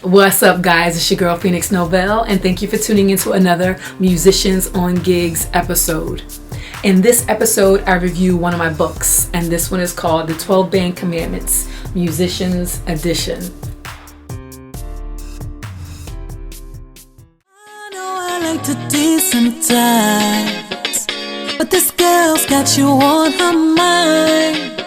What's up, guys? It's your girl Phoenix Novell, and thank you for tuning into another Musicians on Gigs episode. In this episode, I review one of my books, and this one is called The 12 Band Commandments, Musicians Edition. I know I like to desensitize, but this girl's got you on her mind.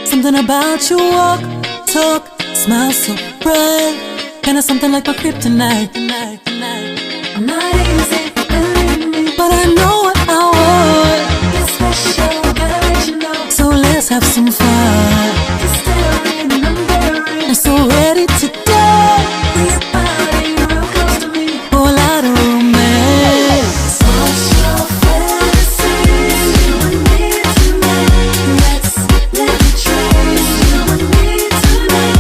Something about your walk, talk, smile so bright, kinda something like my kryptonite. I'm not easy, believe me, but I know what I want. It's special, gotta let you know. So let's have some fun. It's staring, I'm daring, I'm so ready to go. Bring your body real close to me, whole lot of romance. What's your fantasy? You and me tonight. Let's let me trace you and me tonight.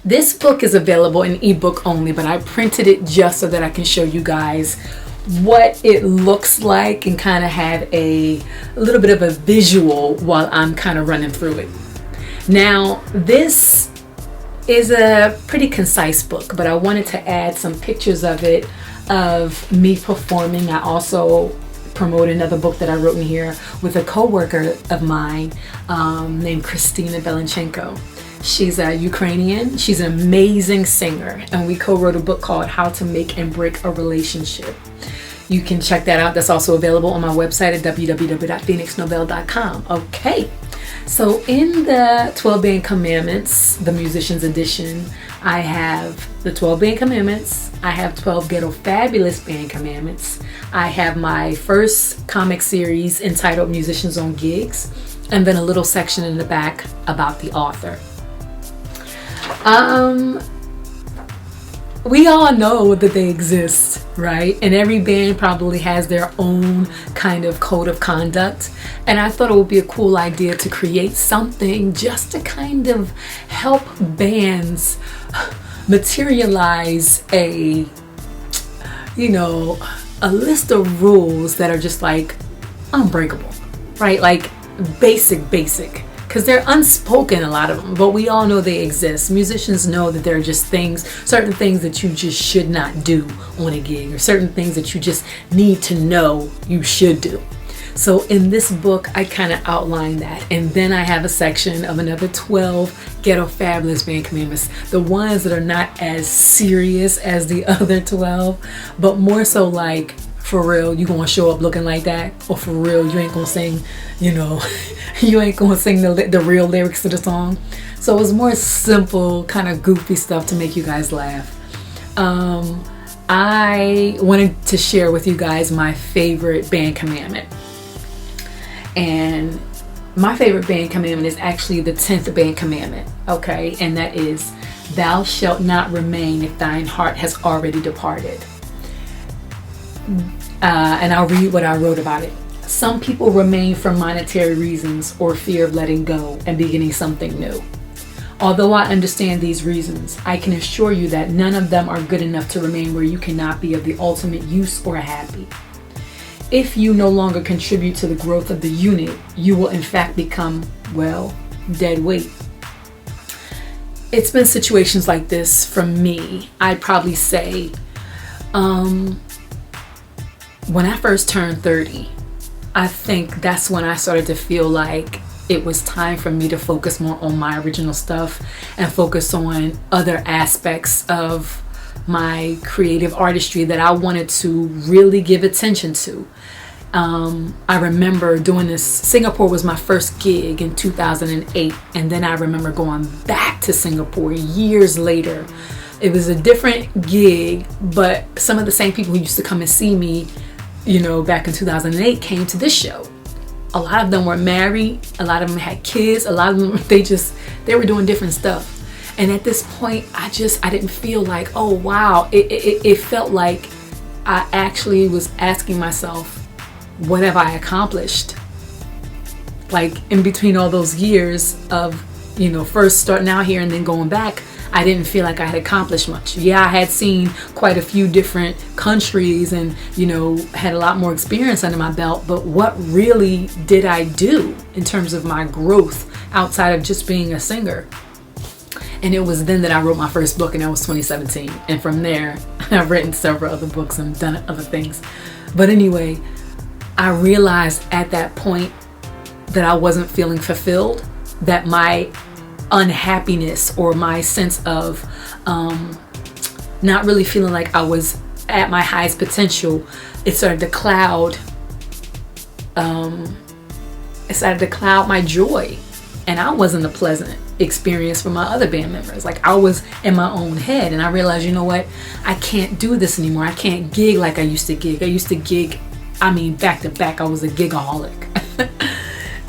This book is available in ebook only, but I printed it just so that I can show you guys what it looks like and kind of have a little bit of a visual while I'm kind of running through it. Now, this is a pretty concise book, but I wanted to add some pictures of it, of me performing. I also promote another book that I wrote in here with a co-worker of mine named Christina Belenchenko. She's a Ukrainian. She's an amazing singer, and we co-wrote a book called How to Make and Break a Relationship. You can check that out. That's also available on my website at www.phoenixnovell.com. Okay, so in the 12 Band Commandments, the Musicians Edition, I have the 12 Band Commandments. I have 12 Ghetto Fabulous Band Commandments. I have my first comic series entitled Musicians on Gigs, and then a little section in the back about the author. We all know that they exist, right? And every band probably has their own kind of code of conduct. And I thought it would be a cool idea to create something just to kind of help bands materialize a list of rules that are just like unbreakable, right? Like basic. Because they're unspoken, a lot of them, but we all know they exist. Musicians know that there are just certain things that you just should not do on a gig, or certain things that you just need to know you should do. So in this book, I kind of outline that. And then I have a section of another 12 Ghetto Fabulous Band Commandments, the ones that are not as serious as the other 12, but more so like, for real, you gonna show up looking like that? Or for real, you ain't gonna sing, you ain't gonna sing the real lyrics to the song? So it was more simple, kind of goofy stuff to make you guys laugh. I wanted to share with you guys my favorite band commandment. And my favorite band commandment is actually the 10th band commandment, okay? And that is, thou shalt not remain if thine heart has already departed. And I'll read what I wrote about it. Some people remain for monetary reasons or fear of letting go and beginning something new. Although I understand these reasons, I can assure you that none of them are good enough to remain where you cannot be of the ultimate use or happy. If you no longer contribute to the growth of the unit, you will in fact become, dead weight. It's been situations like this for me. I'd probably say, when I first turned 30, I think that's when I started to feel like it was time for me to focus more on my original stuff and focus on other aspects of my creative artistry that I wanted to really give attention to. I remember doing this. Singapore was my first gig in 2008, and then I remember going back to Singapore years later. It was a different gig, but some of the same people who used to come and see me back in 2008 came to this show. A lot of them were married, a lot of them had kids, a lot of them, they were doing different stuff. And at this point, I didn't feel like, oh wow, it felt like I actually was asking myself, what have I accomplished? Like in between all those years of, first starting out here and then going back, I didn't feel like I had accomplished much. Yeah, I had seen quite a few different countries and, you know, had a lot more experience under my belt, but what really did I do in terms of my growth outside of just being a singer? And it was then that I wrote my first book, and that was 2017. And from there, I've written several other books and done other things. But anyway, I realized at that point that I wasn't feeling fulfilled, that my unhappiness or my sense of not really feeling like I was at my highest potential, it started to cloud my joy. And I wasn't a pleasant experience for my other band members. Like, I was in my own head, and I realized, you know what, I can't do this anymore. I can't gig like I used to gig. I used to gig, I mean, back to back. I was a gigaholic.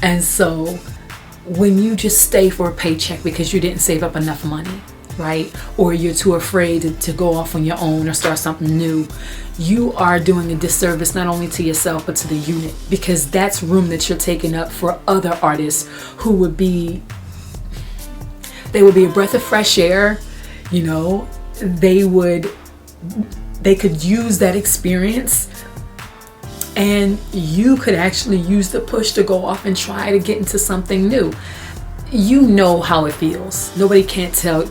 And so when you just stay for a paycheck because you didn't save up enough money, right? Or you're too afraid to go off on your own or start something new, you are doing a disservice not only to yourself but to the unit, because that's room that you're taking up for other artists who would be a breath of fresh air. You know, they could use that experience, and you could actually use the push to go off and try to get into something new. You know how it feels. Nobody can tell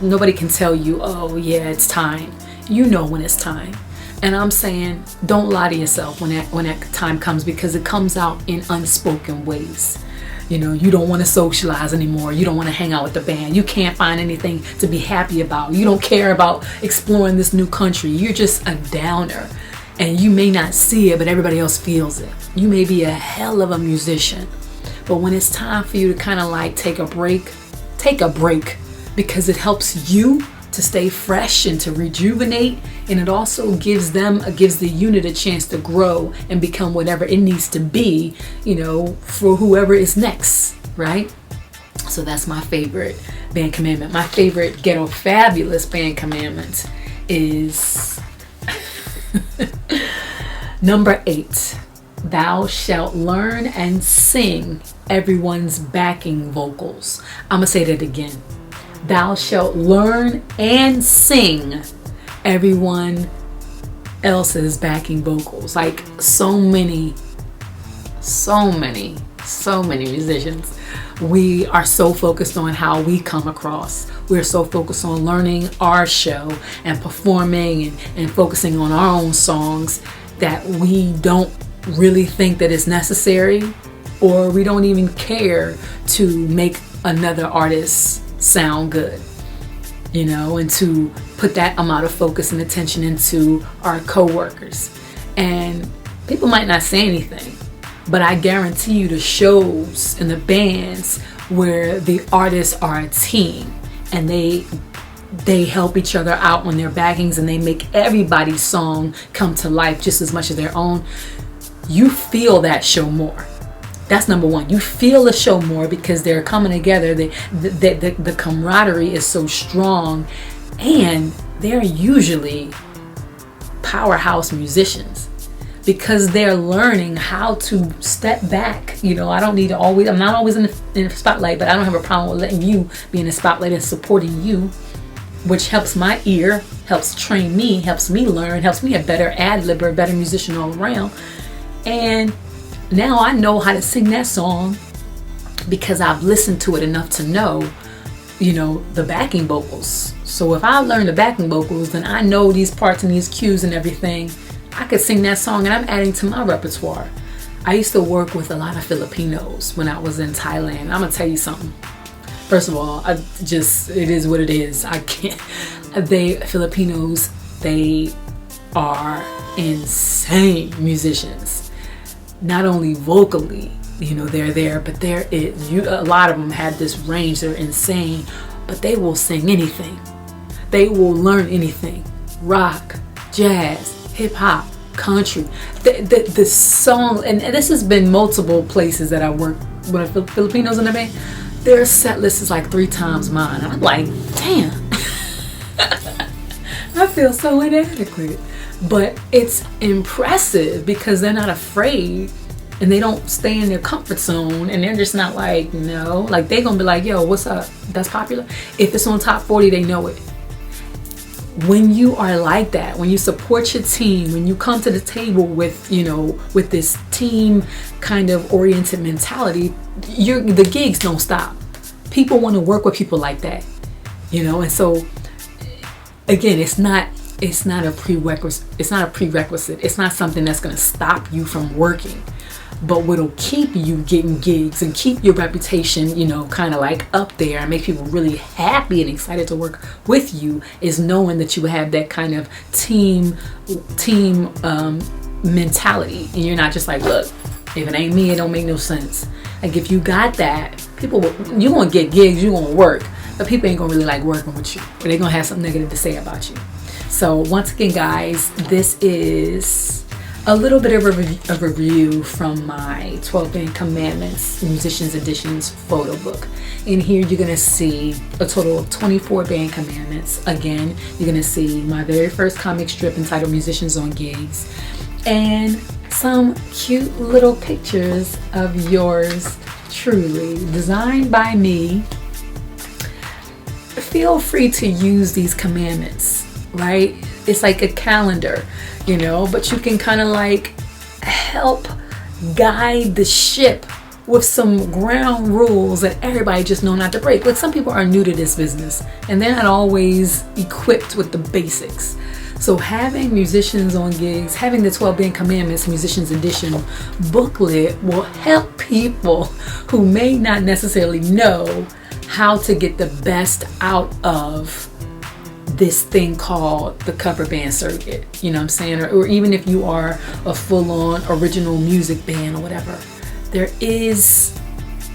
you, oh yeah, it's time. You know when it's time. And I'm saying, don't lie to yourself when that time comes, because it comes out in unspoken ways. You know, you don't want to socialize anymore. You don't want to hang out with the band. You can't find anything to be happy about. You don't care about exploring this new country. You're just a downer. And you may not see it, but everybody else feels it. You may be a hell of a musician, but when it's time for you to kind of like take a break, because it helps you to stay fresh and to rejuvenate, and it also gives the unit a chance to grow and become whatever it needs to be, you know, for whoever is next, right? So that's my favorite band commandment. My favorite ghetto fabulous band commandment is number 8. Thou shalt learn and sing everyone's backing vocals. I'm gonna say that again. Thou shalt learn and sing everyone else's backing vocals. Like so many musicians, we are so focused on how we come across. We're so focused on learning our show and performing and focusing on our own songs that we don't really think that it's necessary, or we don't even care to make another artist sound good, you know, and to put that amount of focus and attention into our co-workers. And people might not say anything, but I guarantee you the shows and the bands where the artists are a team and they help each other out on their backings and they make everybody's song come to life just as much as their own, you feel that show more. That's number one. You feel the show more because they're coming together. The camaraderie is so strong, and they're usually powerhouse musicians because they're learning how to step back. You know, I'm not always in the spotlight, but I don't have a problem with letting you be in the spotlight and supporting you, which helps my ear, helps train me, helps me learn, helps me a better ad-libber, a better musician all around. And now I know how to sing that song because I've listened to it enough to know, you know, the backing vocals. So if I learn the backing vocals, then I know these parts and these cues and everything. I could sing that song and I'm adding to my repertoire. I used to work with a lot of Filipinos when I was in Thailand. I'm gonna tell you something. First of all, it is what it is. Filipinos, they are insane musicians. Not only vocally, you know, they're there, but a lot of them have this range. They're insane, but they will sing anything. They will learn anything. Rock, jazz, hip hop, country. The song, and this has been multiple places that I work with Filipinos in the band. Their set list is like 3 times mine. I'm like, damn. I feel so inadequate. But it's impressive because they're not afraid and they don't stay in their comfort zone, and they're just not like, no, like they're gonna be like, yo, what's up? That's popular. If it's on top 40, they know it. when you are like that, when you support your team, when you come to the table with, with this team kind of oriented mentality, the gigs don't stop. People want to work with people like that, and so again, it's not a prerequisite. It's not something that's going to stop you from working. But what'll keep you getting gigs and keep your reputation, kind of like up there and make people really happy and excited to work with you is knowing that you have that kind of team mentality. And you're not just like, look, if it ain't me, it don't make no sense. Like if you got that, you're going to get gigs, you're going to work, but people ain't going to really like working with you. Or they're going to have something negative to say about you. So once again, guys, this is a little bit of a review from my 12 Band Commandments Musicians Editions photo book. In here, you're going to see a total of 24 Band Commandments. Again, you're going to see my very first comic strip entitled Musicians on Gigs, and some cute little pictures of yours truly, designed by me. Feel free to use these commandments, right? It's like a calendar, but you can kind of like help guide the ship with some ground rules that everybody just know not to break. Like some people are new to this business and they're not always equipped with the basics. So having Musicians on Gigs, having the 12 Band Commandments Musicians Edition booklet will help people who may not necessarily know how to get the best out of this thing called the cover band circuit, you know what I'm saying? Or even if you are a full-on original music band or whatever, there's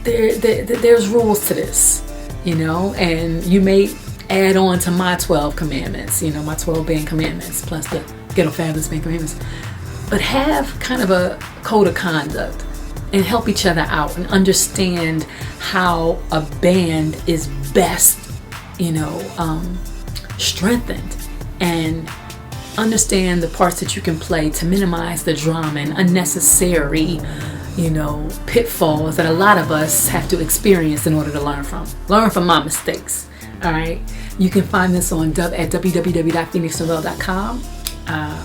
rules to this, and you may add on to my 12 commandments, my 12 Band Commandments plus the Ghetto Fabulous Band Commandments, but have kind of a code of conduct and help each other out and understand how a band is best, strengthened, and understand the parts that you can play to minimize the drama and unnecessary, pitfalls that a lot of us have to experience in order to learn from my mistakes. All right, you can find this on at www.phoenixnovel.com.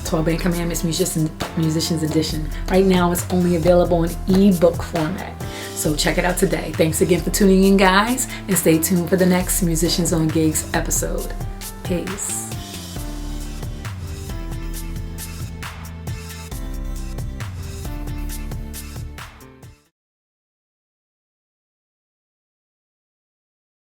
12 Band Commandments Musicians Edition. Right now it's only available in ebook format, so check it out today. Thanks again for tuning in, guys, and stay tuned for the next Musicians on Gigs episode. Peace.